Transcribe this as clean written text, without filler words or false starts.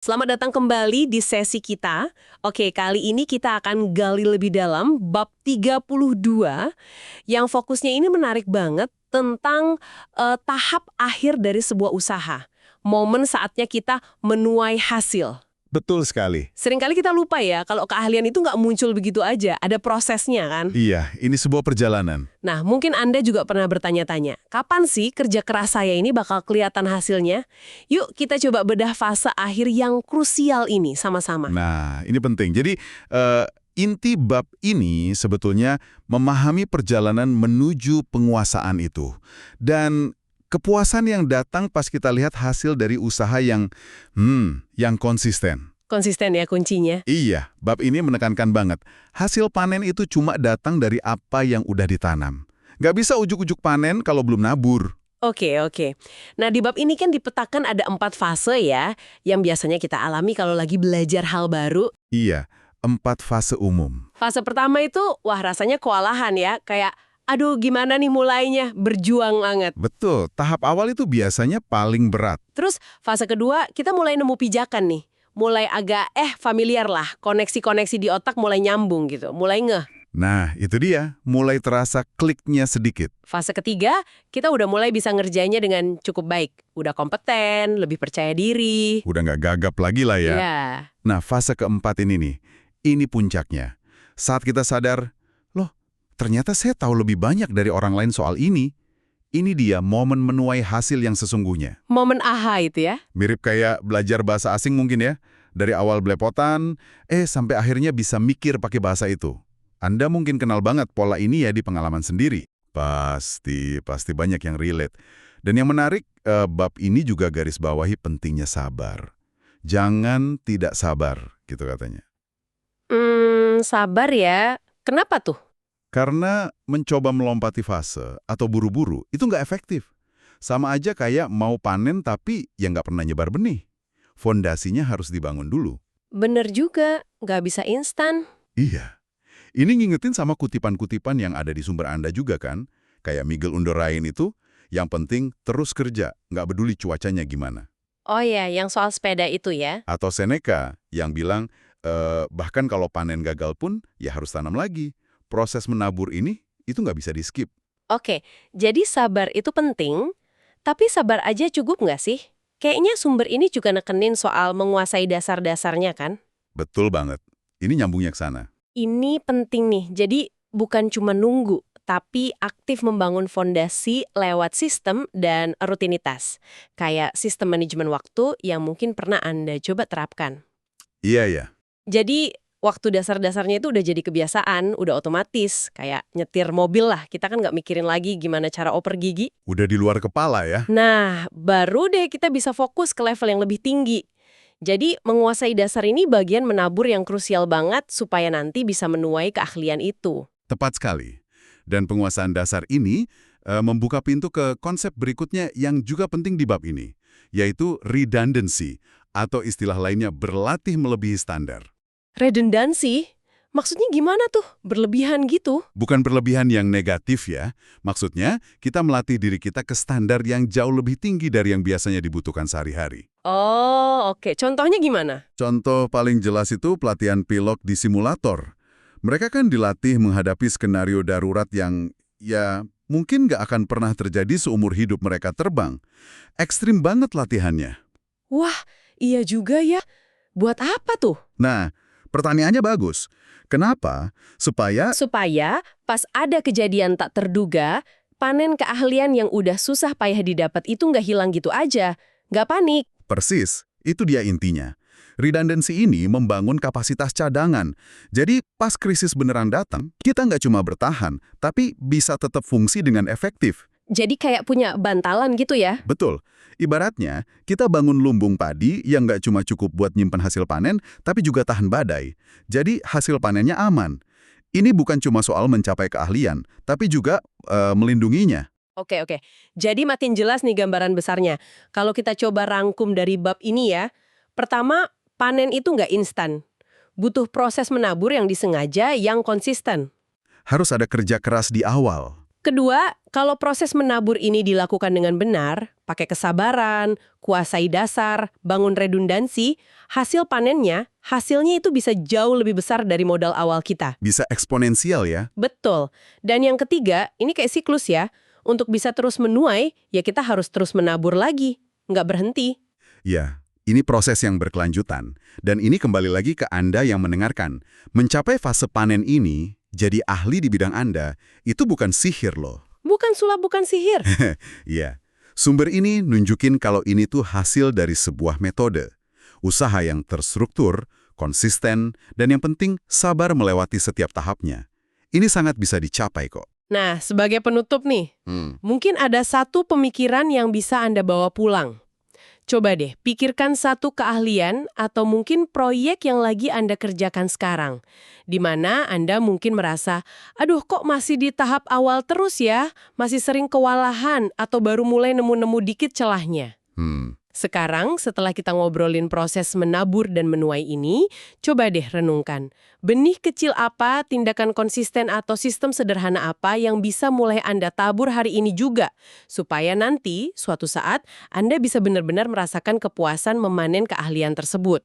Selamat datang kembali di sesi kita. Oke, kali ini kita akan gali lebih dalam bab 32 yang fokusnya ini menarik banget tentang tahap akhir dari sebuah usaha. Momen saatnya kita menuai hasil. Betul sekali. Seringkali kita lupa ya, kalau keahlian itu nggak muncul begitu aja, ada prosesnya kan? Iya, ini sebuah perjalanan. Nah, mungkin Anda juga pernah bertanya-tanya, kapan sih kerja keras saya ini bakal kelihatan hasilnya? Yuk kita coba bedah fase akhir yang krusial ini sama-sama. Nah, ini penting. Jadi, inti bab ini sebetulnya memahami perjalanan menuju penguasaan itu. Dan kepuasan yang datang pas kita lihat hasil dari usaha yang konsisten. Konsisten ya kuncinya. Iya, bab ini menekankan banget. Hasil panen itu cuma datang dari apa yang udah ditanam. Nggak bisa ujuk-ujuk panen kalau belum nabur. Oke. Nah, di bab ini kan dipetakan ada 4 fase ya, yang biasanya kita alami kalau lagi belajar hal baru. Iya, 4 fase umum. Fase pertama itu, wah rasanya kewalahan ya, kayak, aduh gimana nih mulainya, berjuang banget. Betul, tahap awal itu biasanya paling berat. Terus fase kedua, kita mulai nemu pijakan nih. Mulai agak familiar lah, koneksi-koneksi di otak mulai nyambung gitu, mulai ngeh. Nah, itu dia, mulai terasa kliknya sedikit. Fase ketiga, kita udah mulai bisa ngerjainnya dengan cukup baik. Udah kompeten, lebih percaya diri. Udah nggak gagap lagi lah ya. Iya. Nah, fase keempat ini nih, ini puncaknya. Saat kita sadar, loh, ternyata saya tahu lebih banyak dari orang lain soal ini. Ini dia momen menuai hasil yang sesungguhnya. Momen aha itu ya. Mirip kayak belajar bahasa asing mungkin ya. Dari awal belepotan, sampai akhirnya bisa mikir pakai bahasa itu. Anda mungkin kenal banget pola ini ya di pengalaman sendiri. Pasti banyak yang relate. Dan yang menarik, bab ini juga garis bawahi pentingnya sabar. Jangan tidak sabar, gitu katanya. Sabar ya. Kenapa tuh? Karena mencoba melompati fase atau buru-buru itu nggak efektif. Sama aja kayak mau panen tapi ya nggak pernah nyebar benih. Fondasinya harus dibangun dulu. Bener juga, nggak bisa instan. Iya. Ini ngingetin sama kutipan-kutipan yang ada di sumber Anda juga kan? Kayak Miguel Indurain itu, yang penting terus kerja, nggak peduli cuacanya gimana. Oh ya, yang soal sepeda itu ya. Atau Seneca, yang bilang, bahkan kalau panen gagal pun, ya harus tanam lagi. Proses menabur ini, itu nggak bisa di-skip. Oke, jadi sabar itu penting, tapi sabar aja cukup nggak sih? Kayaknya sumber ini juga nekenin soal menguasai dasar-dasarnya kan? Betul banget. Ini nyambungnya ke sana. Ini penting nih, jadi bukan cuma nunggu, tapi aktif membangun fondasi lewat sistem dan rutinitas. Kayak sistem manajemen waktu yang mungkin pernah Anda coba terapkan. Iya, ya. Jadi, waktu dasar-dasarnya itu udah jadi kebiasaan, udah otomatis. Kayak nyetir mobil lah, kita kan nggak mikirin lagi gimana cara oper gigi. Udah di luar kepala ya. Nah, baru deh kita bisa fokus ke level yang lebih tinggi. Jadi, menguasai dasar ini bagian menabur yang krusial banget supaya nanti bisa menuai keahlian itu. Tepat sekali. Dan penguasaan dasar ini membuka pintu ke konsep berikutnya yang juga penting di bab ini, yaitu redundancy, atau istilah lainnya berlatih melebihi standar. Redundansi? Maksudnya gimana tuh? Berlebihan gitu? Bukan berlebihan yang negatif ya. Maksudnya, kita melatih diri kita ke standar yang jauh lebih tinggi dari yang biasanya dibutuhkan sehari-hari. Oh, oke. Contohnya gimana? Contoh paling jelas itu pelatihan pilot di simulator. Mereka kan dilatih menghadapi skenario darurat yang, ya, mungkin nggak akan pernah terjadi seumur hidup mereka terbang. Ekstrim banget latihannya. Wah, iya juga ya. Buat apa tuh? Nah, pertanyaannya bagus. Kenapa? Supaya Pas ada kejadian tak terduga, panen keahlian yang udah susah payah didapat itu nggak hilang gitu aja. Nggak panik. persis, itu dia intinya. Redundancy ini membangun kapasitas cadangan. Jadi pas krisis beneran datang, kita nggak cuma bertahan, tapi bisa tetap fungsi dengan efektif. Jadi kayak punya bantalan gitu ya? Betul. Ibaratnya, kita bangun lumbung padi yang nggak cuma cukup buat nyimpen hasil panen, tapi juga tahan badai. Jadi hasil panennya aman. Ini bukan cuma soal mencapai keahlian, tapi juga melindunginya. Oke. Jadi makin jelas nih gambaran besarnya. Kalau kita coba rangkum dari bab ini ya, pertama, panen itu nggak instan. Butuh proses menabur yang disengaja, yang konsisten. Harus ada kerja keras di awal. Kedua, kalau proses menabur ini dilakukan dengan benar, pakai kesabaran, kuasai dasar, bangun redundansi, hasilnya itu bisa jauh lebih besar dari modal awal kita. Bisa eksponensial ya? Betul. Dan yang ketiga, ini kayak siklus ya. Untuk bisa terus menuai, ya kita harus terus menabur lagi. Nggak berhenti. Ya, ini proses yang berkelanjutan. Dan ini kembali lagi ke Anda yang mendengarkan. Mencapai fase panen ini, jadi ahli di bidang Anda, itu bukan sihir loh. Bukan sulap, bukan sihir. Iya, sumber ini nunjukin kalau ini tuh hasil dari sebuah metode. Usaha yang terstruktur, konsisten, dan yang penting sabar melewati setiap tahapnya. Ini sangat bisa dicapai kok. Nah, sebagai penutup nih, mungkin ada satu pemikiran yang bisa Anda bawa pulang. Coba deh, pikirkan satu keahlian atau mungkin proyek yang lagi Anda kerjakan sekarang. Di mana Anda mungkin merasa, aduh kok masih di tahap awal terus ya? Masih sering kewalahan atau baru mulai nemu-nemu dikit celahnya. Sekarang, setelah kita ngobrolin proses menabur dan menuai ini, coba deh renungkan. Benih kecil apa, tindakan konsisten atau sistem sederhana apa yang bisa mulai Anda tabur hari ini juga, supaya nanti, suatu saat, Anda bisa benar-benar merasakan kepuasan memanen keahlian tersebut.